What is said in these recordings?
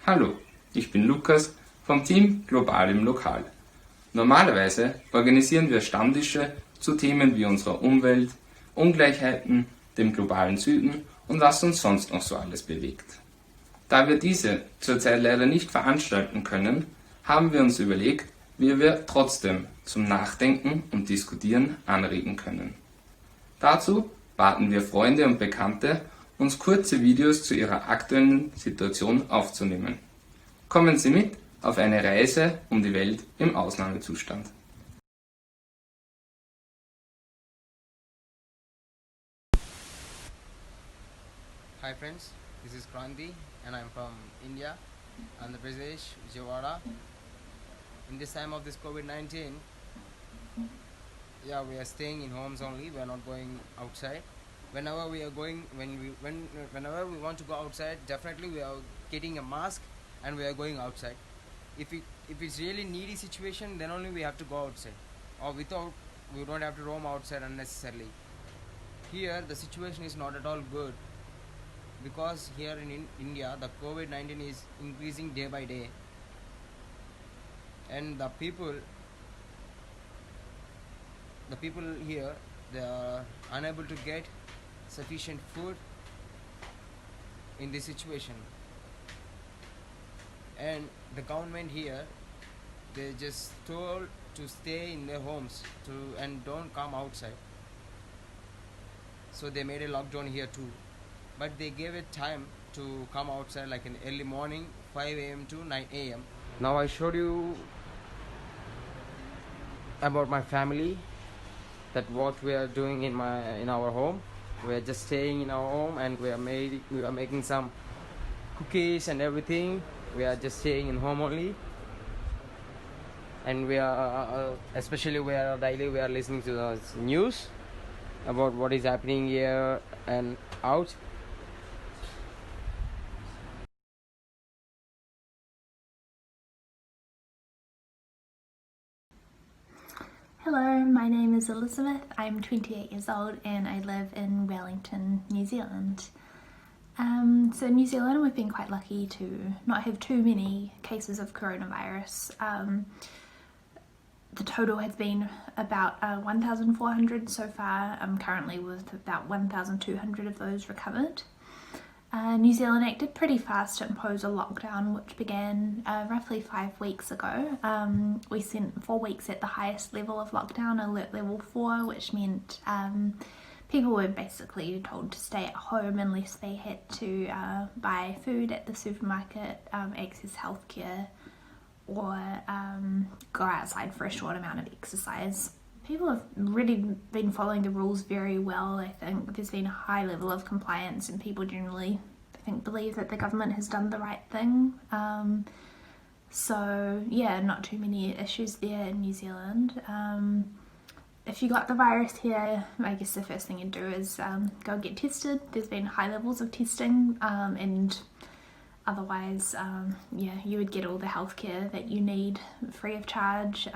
Hallo, ich bin Lukas vom Team Global im Lokal. Normalerweise organisieren wir Stammtische zu Themen wie unserer Umwelt, Ungleichheiten, dem globalen Süden und was uns sonst noch so alles bewegt. Da wir diese zurzeit leider nicht veranstalten können, haben wir uns überlegt, wie wir trotzdem zum Nachdenken und Diskutieren anregen können. Dazu baten wir Freunde und Bekannte, uns kurze Videos zu ihrer aktuellen Situation aufzunehmen. Kommen Sie mit auf eine Reise um die Welt im Ausnahmezustand. Hi friends, this is Kranti and I'm from India, Andhra Pradesh, Ecuador. In this time of this COVID-19, we are staying in homes only. We are not going outside. Whenever we want to go outside, definitely we are getting a mask and we are going outside. If it's really needy situation, then only we have to go outside. Or without, we don't have to roam outside unnecessarily. Here, the situation is not at all good, because here in India the COVID-19 is increasing day by day, and the people here, they are unable to get sufficient food in this situation, and the government here, they just told to stay in their homes and don't come outside. So they made a lockdown here too, but they gave it time to come outside like in early morning 5 a.m. to 9 a.m. Now I showed you about my family, that what we are doing in our home. We are just staying in our home and we are making some cookies and everything. We are just staying in home only, and we are especially we are listening to the news about what is happening here and out. Hello, my name is Elizabeth. I'm 28 years old and I live in Wellington, New Zealand. So in New Zealand, we've been quite lucky to not have too many cases of coronavirus. The total has been about 1,400 so far, currently with about 1,200 of those recovered. New Zealand acted pretty fast to impose a lockdown, which began roughly 5 weeks ago. We spent 4 weeks at the highest level of lockdown, alert level 4, which meant people were basically told to stay at home unless they had to buy food at the supermarket, access healthcare, or go outside for a short amount of exercise. People have really been following the rules very well. I think there's been a high level of compliance and people generally, I think, believe that the government has done the right thing. So yeah, not too many issues there in New Zealand. If you got the virus here, I guess the first thing you do is go get tested. There's been high levels of testing, and otherwise, you would get all the healthcare that you need free of charge.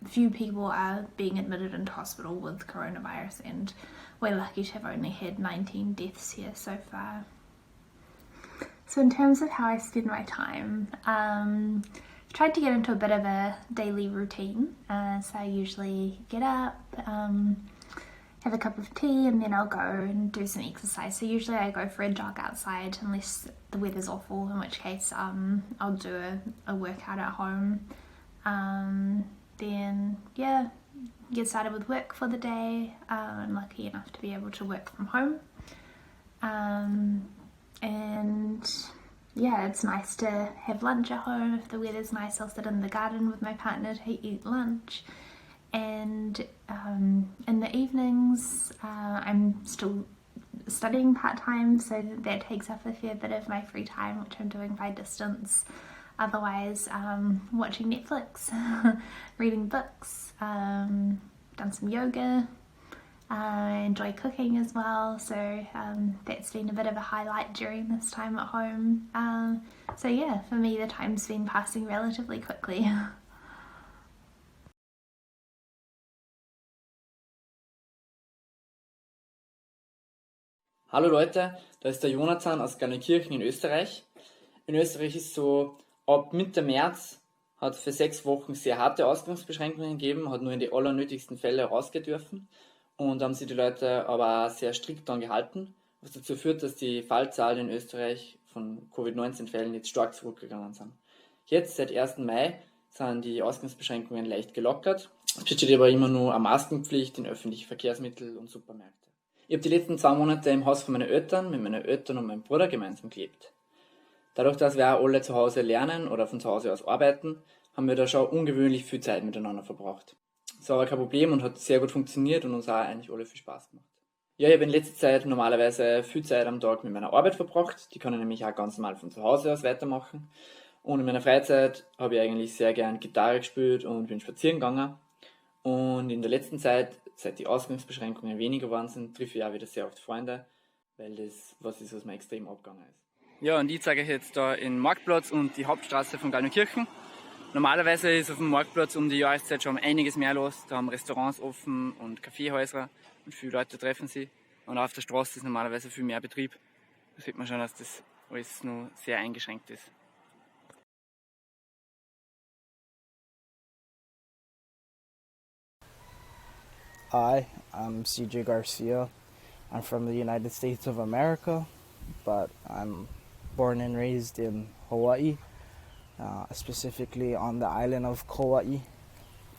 Few people are being admitted into hospital with coronavirus, and we're lucky to have only had 19 deaths here so far. So in terms of how I spend my time, I've tried to get into a bit of a daily routine. So I usually get up, have a cup of tea, and then I'll go and do some exercise. So usually I go for a jog outside, unless the weather's awful, in which case I'll do a workout at home. Then get started with work for the day. I'm lucky enough to be able to work from home. And yeah, it's nice to have lunch at home. If the weather's nice, I'll sit in the garden with my partner to eat lunch. And in the evenings, I'm still studying part-time, so that takes up a fair bit of my free time, which I'm doing by distance. Otherwise, watching Netflix, reading books, done some yoga. I enjoy cooking as well, so that's been a bit of a highlight during this time at home. So yeah, for me the time's been passing relatively quickly. Hallo Leute, da ist der Jonathan aus Garnikirchen in Österreich. In Österreich ist so, ab Mitte März hat für 6 Wochen sehr harte Ausgangsbeschränkungen gegeben, hat nur in die allernötigsten Fälle rausgehen dürfen und haben sich die Leute aber auch sehr strikt daran gehalten, was dazu führt, dass die Fallzahlen in Österreich von Covid-19-Fällen jetzt stark zurückgegangen sind. Jetzt, seit 1. Mai, sind die Ausgangsbeschränkungen leicht gelockert. Es besteht aber immer nur eine Maskenpflicht in öffentlichen Verkehrsmitteln und Supermärkte. Ich habe die letzten 2 Monate im Haus von meinen Eltern, mit meinen Eltern und meinem Bruder gemeinsam gelebt. Dadurch, dass wir auch alle zu Hause lernen oder von zu Hause aus arbeiten, haben wir da schon ungewöhnlich viel Zeit miteinander verbracht. Das war aber kein Problem und hat sehr gut funktioniert und uns auch eigentlich alle viel Spaß gemacht. Ja, ich habe in letzter Zeit normalerweise viel Zeit am Tag mit meiner Arbeit verbracht. Die kann ich nämlich auch ganz normal von zu Hause aus weitermachen. Und in meiner Freizeit habe ich eigentlich sehr gern Gitarre gespielt und bin spazieren gegangen. Und in der letzten Zeit, seit die Ausgangsbeschränkungen weniger geworden sind, treffe ich auch wieder sehr oft Freunde, weil das was ist, was mir extrem abgegangen ist. Ja, und ich zeige euch jetzt da den Marktplatz und die Hauptstraße von Gallenkirchen. Normalerweise ist auf dem Marktplatz um die Jahreszeit schon einiges mehr los. Da haben Restaurants offen und Kaffeehäuser und viele Leute treffen sich. Und auf der Straße ist normalerweise viel mehr Betrieb. Da sieht man schon, dass das alles noch sehr eingeschränkt ist. Hi, I'm CJ Garcia. I'm from the United States of America, but I'm born and raised in Hawaii, specifically on the island of Kauai.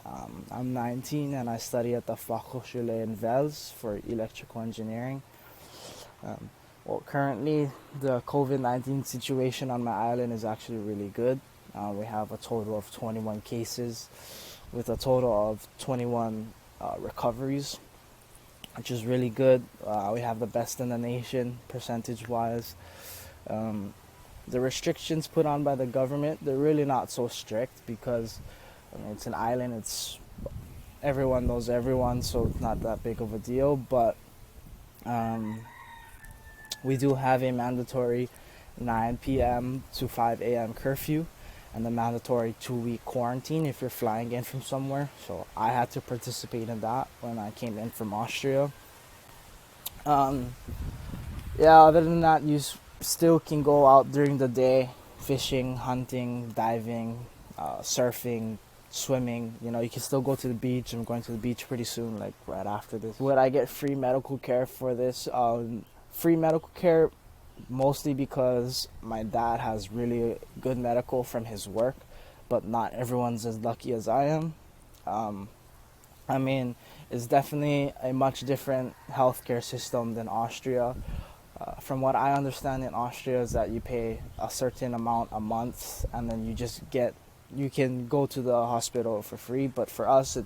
I'm 19 and I study at the Fachhochschule in Wels for electrical engineering. Well, currently the COVID-19 situation on my island is actually really good. We have a total of 21 cases with a total of 21 recoveries, which is really good. We have the best in the nation percentage-wise. The restrictions put on by the government, they're really not so strict because it's an island, it's everyone knows everyone, so it's not that big of a deal. But we do have a mandatory 9 p.m. to 5 a.m. curfew and the mandatory 2-week quarantine if you're flying in from somewhere. So I had to participate in that when I came in from Austria. Other than that, you still can go out during the day, fishing, hunting, diving, surfing, swimming. You can still go to the beach. I'm going to the beach pretty soon, like right after this. Would I get free medical care for this? Free medical care mostly because my dad has really good medical from his work, but not everyone's as lucky as I am. It's definitely a much different healthcare system than Austria. From what I understand in Austria is that you pay a certain amount a month and then you can go to the hospital for free, but for us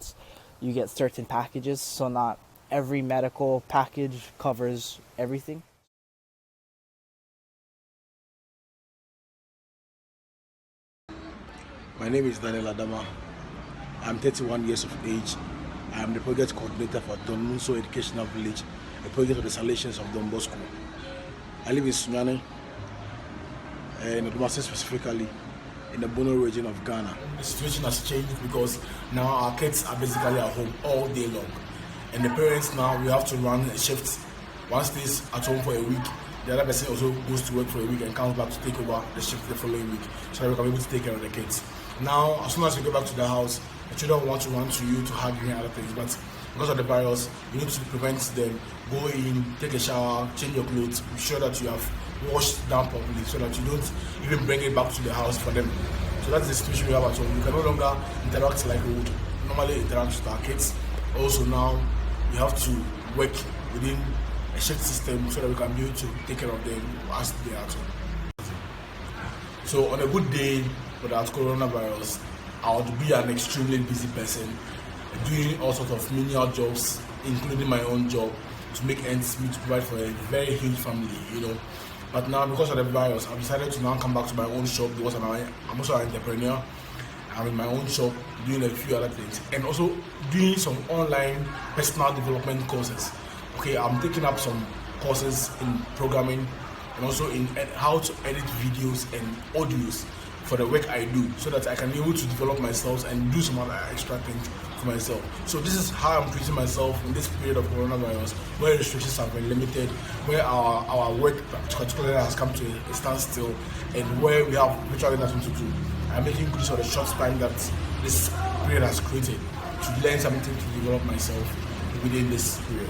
you get certain packages, so not every medical package covers everything. My name is Daniel Adama. I'm 31 years of age. I am the project coordinator for Don Munso Educational Village, a project of the Salesians of Don Bosco. I live in Sunyani, in Odumase specifically, in the Bono region of Ghana. The situation has changed because now our kids are basically at home all day long. And the parents now, we have to run a shift. One stays at home for a week, the other person also goes to work for a week and comes back to take over the shift the following week, so that we can be able to take care of the kids. Now, as soon as you go back to the house, the children want to run to you to hug you and other things, but because of the virus, you need to prevent them. Go in, take a shower, change your clothes, be sure that you have washed down properly so that you don't even bring it back to the house for them. So that's the situation we have at home. We can no longer interact like we would normally interact with our kids. Also now, we have to work within a shift system so that we can be able to take care of them as they are at home. So on a good day without coronavirus, I would be an extremely busy person, doing all sorts of menial jobs, including my own job, to make ends meet to provide for a very huge family, But now, because of the virus, I've decided to now come back to my own shop because I'm also an entrepreneur. I'm in my own shop doing a few other things and also doing some online personal development courses. Okay, I'm taking up some courses in programming and also in how to edit videos and audios for the work I do, so that I can be able to develop myself and do some other extra things to myself. So this is how I'm treating myself in this period of coronavirus, where restrictions have been limited, where our work particularly has come to a standstill, and where we have literally nothing to do. I'm making use of the short time that this period has created to learn something, to develop myself within this period.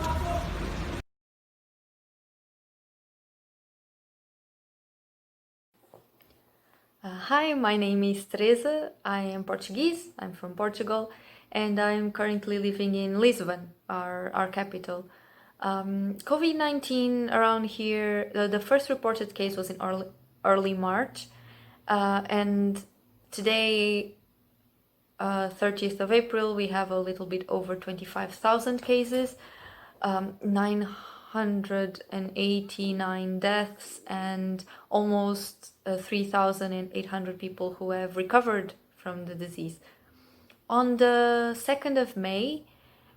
Hi, my name is Teresa. I am Portuguese. I'm from Portugal, and I'm currently living in Lisbon, our capital. COVID-19 around here, the first reported case was in early March, and today, 30th of April, we have a little bit over 25,000 cases, 989 deaths, and almost 3,800 people who have recovered from the disease. On the 2nd of May,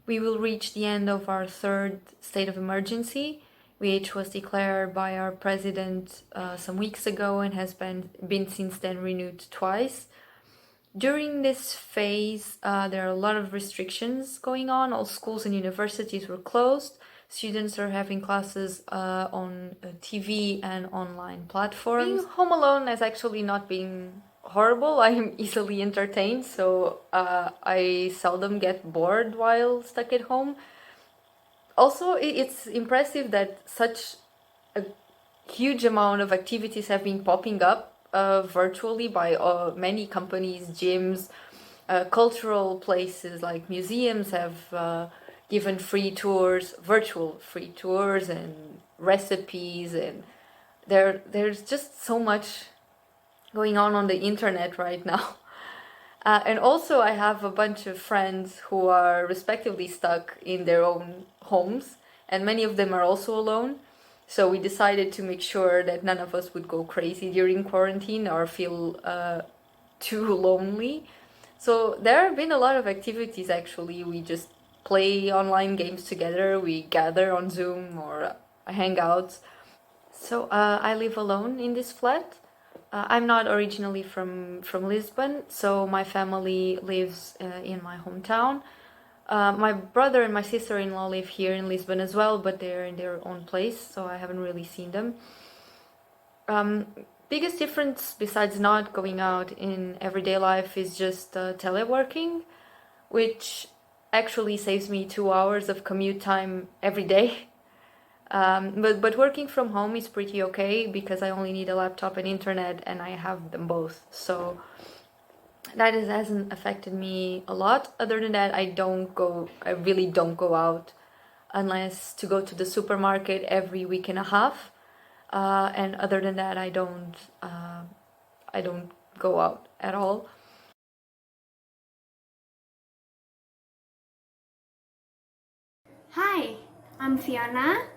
we will reach the end of our third state of emergency, which was declared by our president some weeks ago and has been since then renewed twice. During this phase, there are a lot of restrictions going on. All schools and universities were closed. Students are having classes on TV and online platforms. Being home alone has actually not been horrible. I am easily entertained, so I seldom get bored while stuck at home. Also, it's impressive that such a huge amount of activities have been popping up virtually by many companies, gyms, cultural places like museums have given free tours, virtual free tours, and recipes, and there's just so much going on the internet right now. And also I have a bunch of friends who are respectively stuck in their own homes, and many of them are also alone. So we decided to make sure that none of us would go crazy during quarantine or feel too lonely. So there have been a lot of activities actually. We just play online games together, we gather on Zoom or Hangouts. So I live alone in this flat. I'm not originally from Lisbon, so my family lives in my hometown. My brother and my sister-in-law live here in Lisbon as well, but they're in their own place, so I haven't really seen them. Biggest difference besides not going out in everyday life is just teleworking, which actually saves me 2 hours of commute time every day. But working from home is pretty okay because I only need a laptop and internet, and I have them both. So that hasn't affected me a lot. Other than that, I really don't go out unless to go to the supermarket every week and a half. And other than that, I don't go out at all. Hi, I'm Fiona,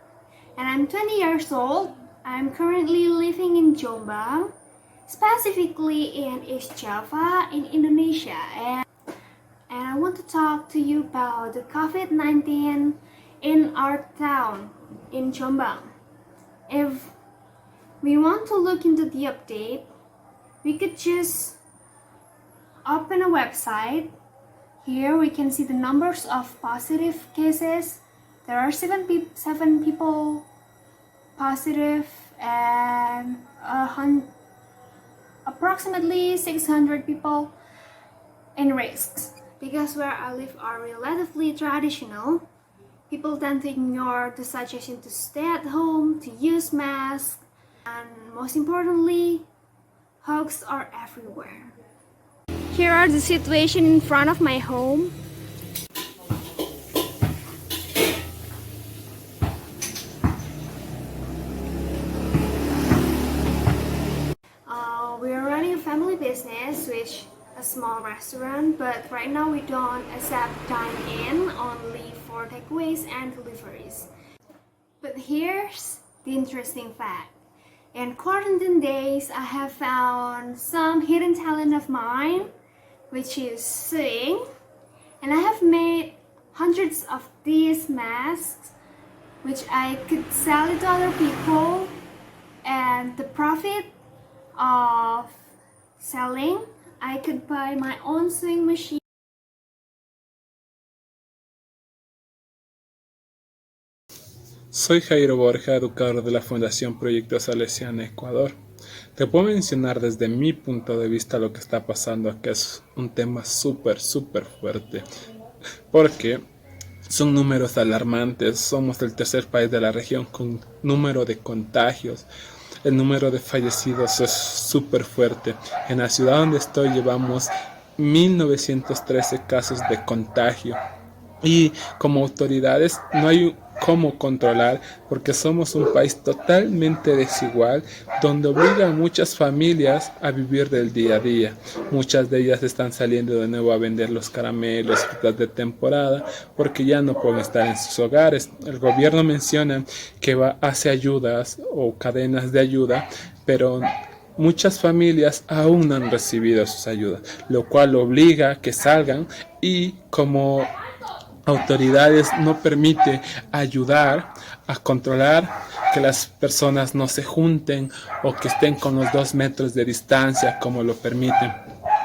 and I'm 20 years old. I'm currently living in Jombang, specifically in East Java in Indonesia, and I want to talk to you about the COVID-19 in our town in Jombang. If we want to look into the update, we could just open a website. Here we can see the numbers of positive cases. There are 7 people positive and approximately 600 people in risks. Because where I live are relatively traditional, people tend to ignore the suggestion to stay at home, to use masks, and most importantly, hoax are everywhere. Here are the situation in front of my home. We're running a family business, which a small restaurant, but right now we don't accept dine-in, only for takeaways and deliveries. But here's the interesting fact. In quarantine days, I have found some hidden talent of mine, which is sewing, and I have made hundreds of these masks, which I could sell it to other people, and the profit of selling, I could buy my own sewing machine. Soy Jairo Borja, educador de la Fundación Proyecto Salesiano Ecuador. Te puedo mencionar desde mi punto de vista lo que está pasando, que es un tema súper fuerte, porque son números alarmantes. Somos el tercer país de la región con número de contagios. El número de fallecidos es súper fuerte. En la ciudad donde estoy llevamos 1913 casos de contagio. Y como autoridades no hay cómo controlar, porque somos un país totalmente desigual, donde obliga a muchas familias a vivir del día a día. Muchas de ellas están saliendo de nuevo a vender los caramelos, frutas de temporada, porque ya no pueden estar en sus hogares. El gobierno menciona que hace ayudas o cadenas de ayuda, pero muchas familias aún no han recibido sus ayudas, lo cual obliga a que salgan, y como autoridades no permite ayudar a controlar que las personas no se junten o que estén con los 2 metros de distancia como lo permiten,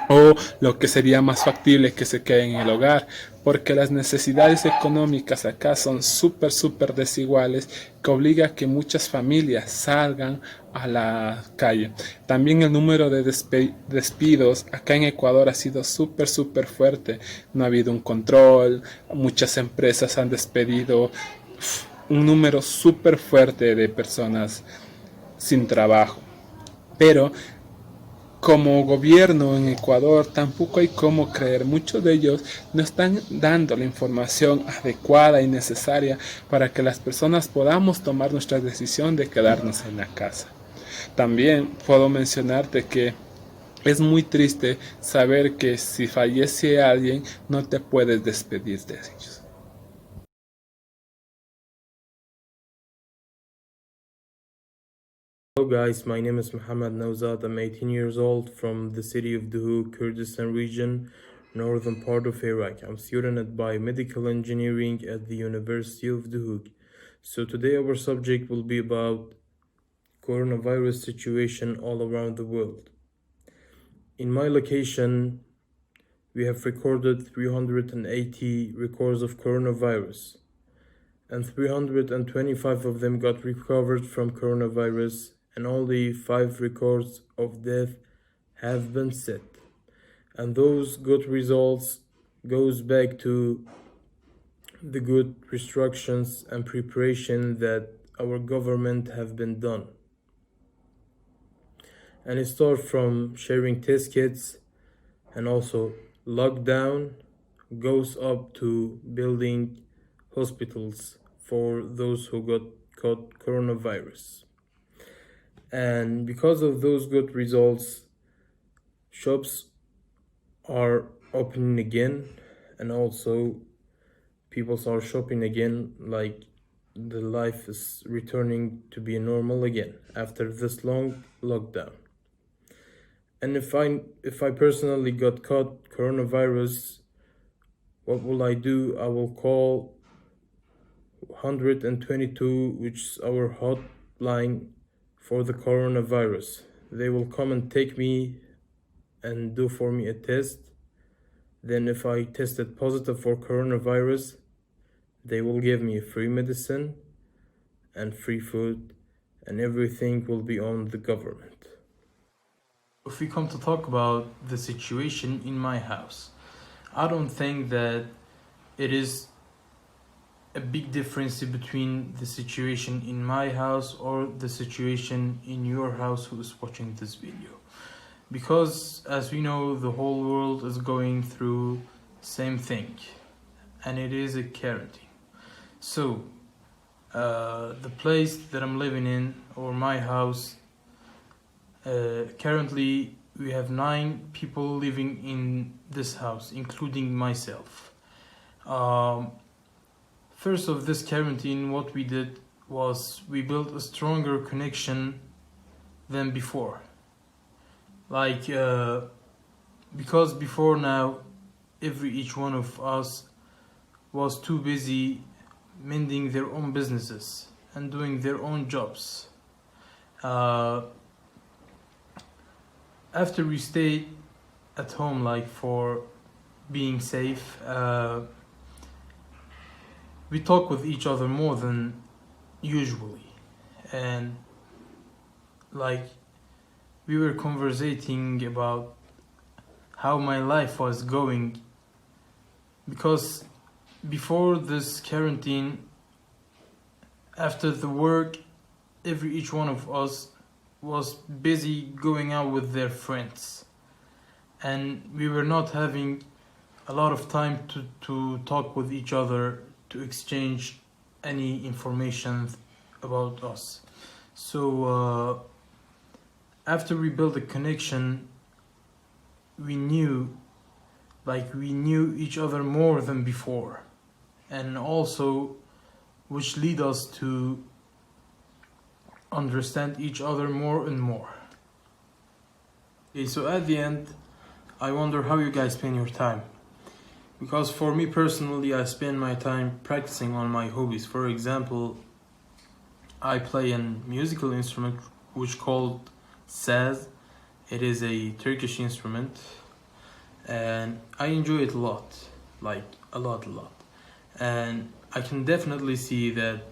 o lo que sería más factible, que se queden en el hogar, porque las necesidades económicas acá son súper desiguales, que obliga a que muchas familias salgan a la calle. También el número de despidos acá en Ecuador ha sido súper fuerte. No ha habido un control, muchas empresas han despedido un número súper fuerte de personas sin trabajo. Pero como gobierno en Ecuador tampoco hay cómo creer. Muchos de ellos no están dando la información adecuada y necesaria para que las personas podamos tomar nuestra decisión de quedarnos en la casa. También puedo mencionarte que es muy triste saber que si fallece alguien no te puedes despedir de ellos. Hello guys, my name is Mohammed Nawzad. I'm 18 years old from the city of Duhok, Kurdistan region, northern part of Iraq. I'm student at biomedical engineering at the University of Duhok. So today our subject will be about coronavirus situation all around the world. In my location, we have recorded 380 records of coronavirus, and 325 of them got recovered from coronavirus, and only 5 records of death have been set. And those good results goes back to the good restrictions and preparation that our government have been done. And it starts from sharing test kits, and also lockdown goes up to building hospitals for those who got caught coronavirus. And because of those good results, shops are opening again, and also people are shopping again, like the life is returning to be normal again after this long lockdown. And if I personally got caught coronavirus, what will I do? I will call 122, which is our hotline for the coronavirus. They will come and take me and do for me a test. Then if I tested positive for coronavirus, they will give me free medicine and free food, and everything will be on the government. If we come to talk about the situation in my house, I don't think that it is a big difference between the situation in my house or the situation in your house who is watching this video. Because as we know, the whole world is going through same thing, and it is a quarantine. So the place that I'm living in, or my house, currently we have 9 people living in this house, including myself. First of this quarantine, what we did was we built a stronger connection than before. Like, because before now, each one of us was too busy mending their own businesses and doing their own jobs. After we stayed at home, like for being safe, we talk with each other more than usually. And like we were conversating about how my life was going, because before this quarantine, after the work, each one of us was busy going out with their friends, and we were not having a lot of time to talk with each other, to exchange any information about us. So after we built a connection, we knew each other more than before, and also which lead us to understand each other more and more. Okay, so at the end, I wonder how you guys spend your time. Because for me personally, I spend my time practicing on my hobbies. For example, I play a musical instrument which called saz. It is a Turkish instrument, and I enjoy it a lot, like a lot. And I can definitely see that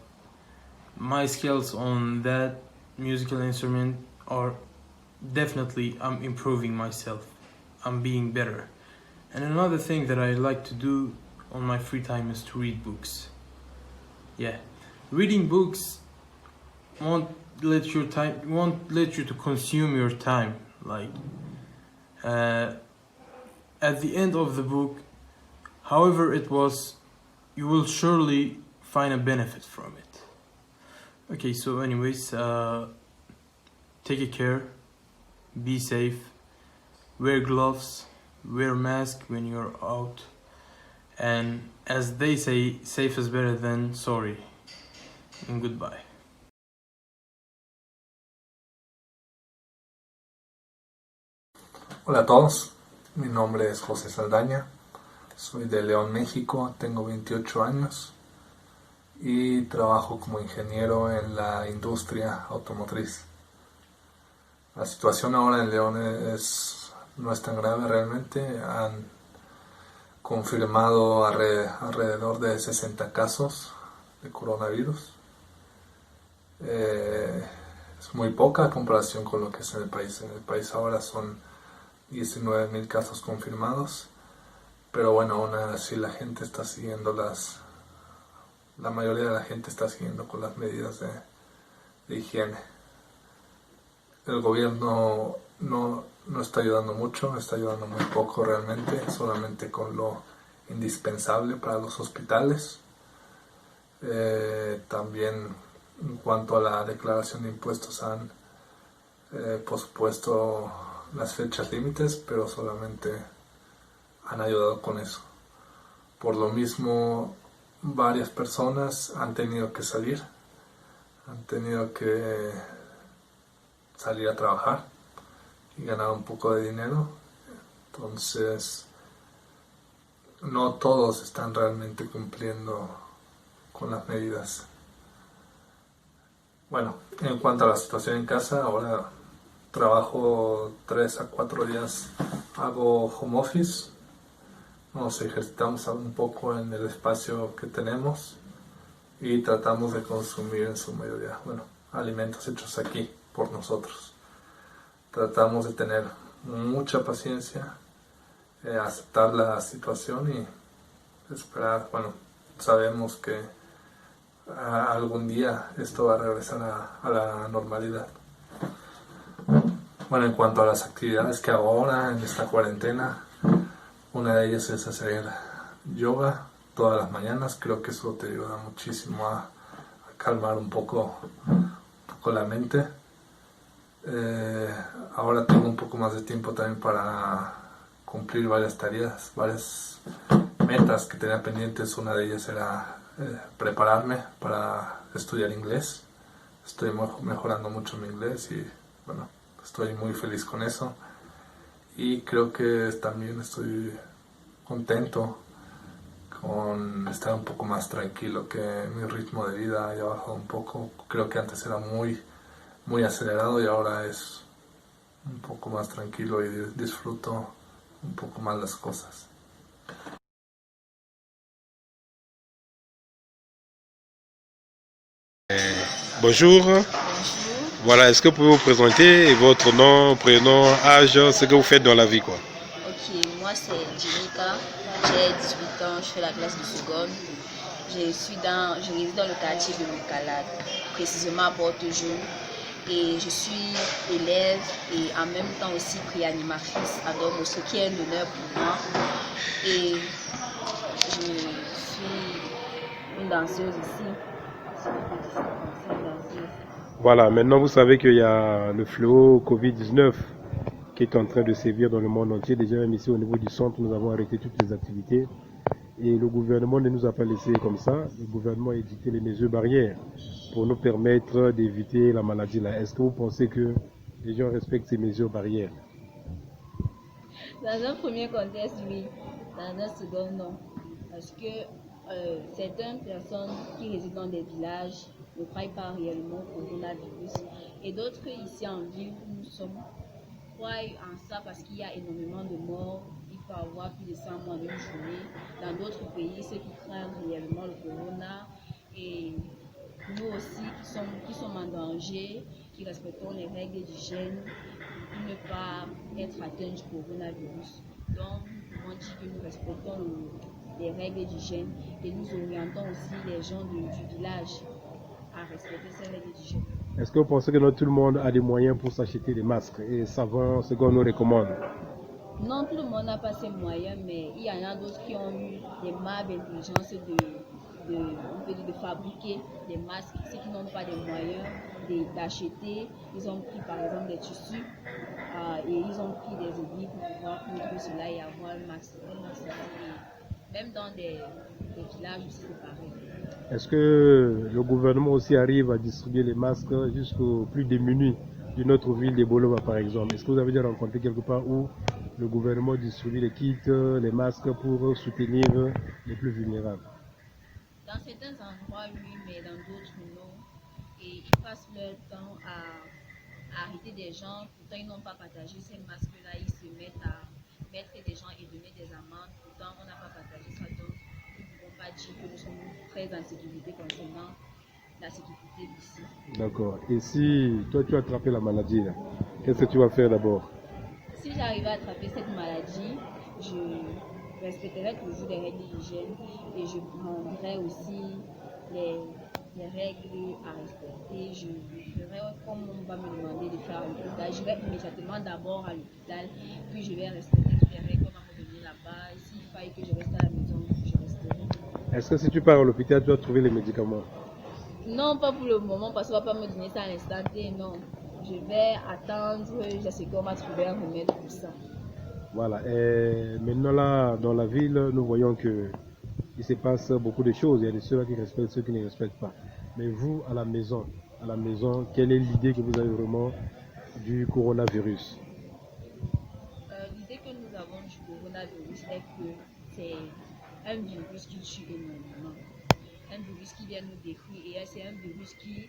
my skills on that musical instrument are definitely, I'm improving myself. I'm being better. And another thing that I like to do on my free time is to read books. Yeah, reading books won't let you to consume your time. Like at the end of the book, however it was, you will surely find a benefit from it. Okay, so anyways, take care, be safe, wear gloves, wear mask when you're out, and as they say, safe is better than sorry, and goodbye. Hola a todos, mi nombre es José Saldaña, soy de León, México, tengo 28 años y trabajo como ingeniero en la industria automotriz. La situación ahora en León no es tan grave realmente. Han confirmado alrededor de 60 casos de coronavirus. Es muy poca a comparación con lo que es en el país. En el país ahora son 19.000 casos confirmados, pero bueno, aún así la gente está siguiendo la mayoría de la gente está siguiendo con las medidas de higiene. El gobierno no está ayudando mucho, está ayudando muy poco realmente, solamente con lo indispensable para los hospitales. También en cuanto a la declaración de impuestos han pospuesto las fechas límites, pero solamente han ayudado con eso. Por lo mismo, varias personas han tenido que salir a trabajar y ganar un poco de dinero. Entonces, no todos están realmente cumpliendo con las medidas. Bueno, en cuanto a la situación en casa, ahora trabajo 3 a 4 días, hago home office, nos ejercitamos un poco en el espacio que tenemos y tratamos de consumir en su mayoría, alimentos hechos aquí por nosotros. Tratamos de tener mucha paciencia, aceptar la situación y esperar. Sabemos que algún día esto va a regresar a la normalidad. En cuanto a las actividades que hago ahora en esta cuarentena, una de ellas es hacer yoga todas las mañanas. Creo que eso te ayuda muchísimo a calmar un poco la mente. Ahora tengo un poco más de tiempo también para cumplir varias tareas, varias metas que tenía pendientes. Una de ellas era prepararme para estudiar inglés. Estoy mejorando mucho mi inglés y estoy muy feliz con eso. Y creo que también estoy contento con estar un poco más tranquilo, que mi ritmo de vida haya bajado un poco. Creo que antes era muy acelerado y ahora es un poco más tranquilo y disfruto un poco más las cosas. Bonjour. Voilà, est-ce que vous pouvez vous présenter votre nom, prénom, âge, ce que vous faites dans la vie, quoi? Ok, moi c'est Jenica, j'ai 18 ans, je fais la classe de seconde. Je réside dans le quartier de Lokal-Team, précisément à Porte-Jaune. Et je suis élève et en même temps aussi préanimatrice à Dormo, ce qui est un honneur pour moi. Et je suis une danseuse ici. Voilà, maintenant vous savez qu'il y a le fléau Covid-19 qui est en train de sévir dans le monde entier. Déjà même ici au niveau du centre, nous avons arrêté toutes les activités. Et le gouvernement ne nous a pas laissé comme ça. Le gouvernement a édicté les mesures barrières pour nous permettre d'éviter la maladie là. Est-ce que vous pensez que les gens respectent ces mesures barrières? Dans un premier contexte, oui. Dans un second, non. Parce que certaines personnes qui résident dans des villages ne croient pas réellement au coronavirus. Et d'autres ici en ville où nous sommes croient en ça parce qu'il y a énormément de morts. Il peut y avoir plus de 100 morts en une journée. Dans d'autres pays, ceux qui craignent réellement le corona. Et nous aussi qui sommes en danger, qui respectons les règles d'hygiène pour ne pas être atteints du coronavirus. Donc, nous pouvons dire que nous respectons les règles d'hygiène et nous orientons aussi les gens du village à respecter ces règles d'hygiène. Est-ce que vous pensez que tout le monde a des moyens pour s'acheter des masques et savants, ce qu'on nous recommande? Non, tout le monde n'a pas ces moyens, mais il y en a d'autres qui ont eu des marques d'intelligence de fabriquer des masques. Ceux qui n'ont pas des moyens d'acheter, ils ont pris par exemple des tissus et ils ont pris des aiguilles pour pouvoir coudre cela et avoir un masque. Même dans des villages aussi c'est pareil. Est-ce que le gouvernement aussi arrive à distribuer les masques jusqu'aux plus démunis de notre ville de Bolova par exemple? Est-ce que vous avez déjà rencontré quelque part où le gouvernement distribue les kits, les masques pour soutenir les plus vulnérables? Dans certains endroits, oui, mais dans d'autres, non. Et ils passent leur temps à arrêter des gens. Pourtant, ils n'ont pas partagé ces masques-là. Ils se mettent à mettre des gens et donner des amendes. Pourtant, on n'a pas partagé ça. Donc, nous ne pouvons pas dire que nous sommes très en sécurité concernant la sécurité d'ici. D'accord. Et si toi, tu as attrapé la maladie, qu'est-ce que tu vas faire d'abord? Si j'arrive à attraper cette maladie, je respecterai toujours les règles d'hygiène et je prendrai aussi les règles à respecter. Je ferai comme on va me demander de faire à l'hôpital. Je vais immédiatement d'abord à l'hôpital, puis je vais respecter toutes les règles qu'on va me donner là-bas. S'il faille que je reste à la maison, je resterai. Est-ce que si tu pars à l'hôpital, tu vas trouver les médicaments? Non, pas pour le moment, parce qu'on ne va pas me donner ça à l'instant T, non. Je vais attendre, je sais qu'on va trouver un remède pour ça. Voilà, et maintenant là, dans la ville, nous voyons qu'il se passe beaucoup de choses. Il y a ceux qui respectent, ceux qui ne respectent pas. Mais vous, à la maison, quelle est l'idée que vous avez vraiment du coronavirus? L'idée que nous avons du coronavirus est que c'est un virus qui tue énormément. Un virus qui vient nous détruire et c'est un virus qui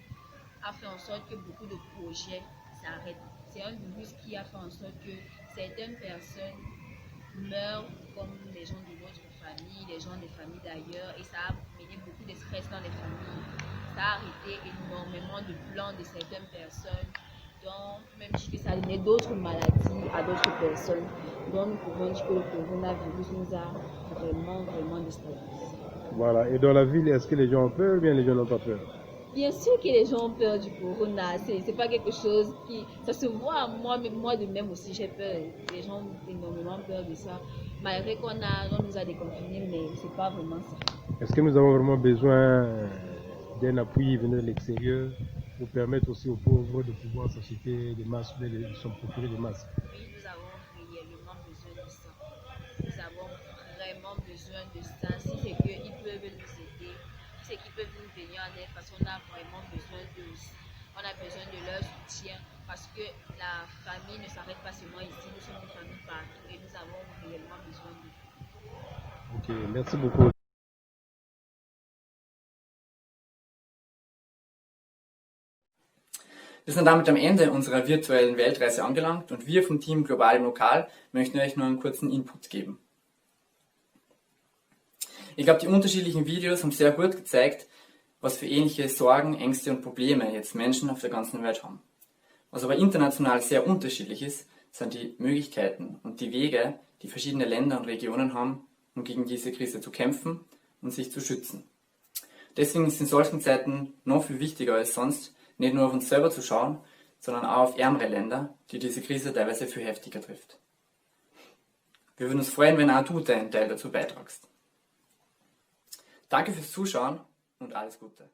a fait en sorte que beaucoup de projets s'arrêtent. C'est un virus qui a fait en sorte que certaines personnes meurent comme les gens de notre famille, les gens des familles d'ailleurs, et ça a mené beaucoup de stress dans les familles. Ça a arrêté énormément de plans de certaines personnes, donc même si ça a donné d'autres maladies à d'autres personnes. Donc nous pouvons dire que le coronavirus nous a vraiment déstabilisés. Voilà, et dans la ville, est-ce que les gens ont peur ou bien les gens n'ont pas peur? Bien sûr que les gens ont peur du corona, c'est pas quelque chose qui... Ça se voit, moi de même aussi j'ai peur. Les gens ont énormément peur de ça. Malgré qu'on nous a déconfinés, mais c'est pas vraiment ça. Est-ce que nous avons vraiment besoin d'un appui venant de l'extérieur pour permettre aussi aux pauvres de pouvoir s'acheter des masques, de se procurer des masques? Oui, nous avons réellement besoin de ça. Nous avons vraiment besoin de ça. Si c'est qu'ils peuvent nous aider, si c'est qu'ils peuvent nous venir en aide, parce qu'on a vraiment besoin d'eux aussi. On a besoin de leur soutien parce que la famille ne s'arrête pas seulement ici, nous sommes une famille partout et nous avons réellement besoin d'eux. Ok, merci beaucoup. Wir sind damit am Ende unserer virtuellen Weltreise angelangt und wir vom Team Global im Lokal möchten euch nur einen kurzen Input geben. Ich glaube, die unterschiedlichen Videos haben sehr gut gezeigt, was für ähnliche Sorgen, Ängste und Probleme jetzt Menschen auf der ganzen Welt haben. Was aber international sehr unterschiedlich ist, sind die Möglichkeiten und die Wege, die verschiedene Länder und Regionen haben, um gegen diese Krise zu kämpfen und sich zu schützen. Deswegen ist in solchen Zeiten noch viel wichtiger als sonst, nicht nur auf uns selber zu schauen, sondern auch auf ärmere Länder, die diese Krise teilweise viel heftiger trifft. Wir würden uns freuen, wenn auch du deinen Teil dazu beitragst. Danke fürs Zuschauen und alles Gute.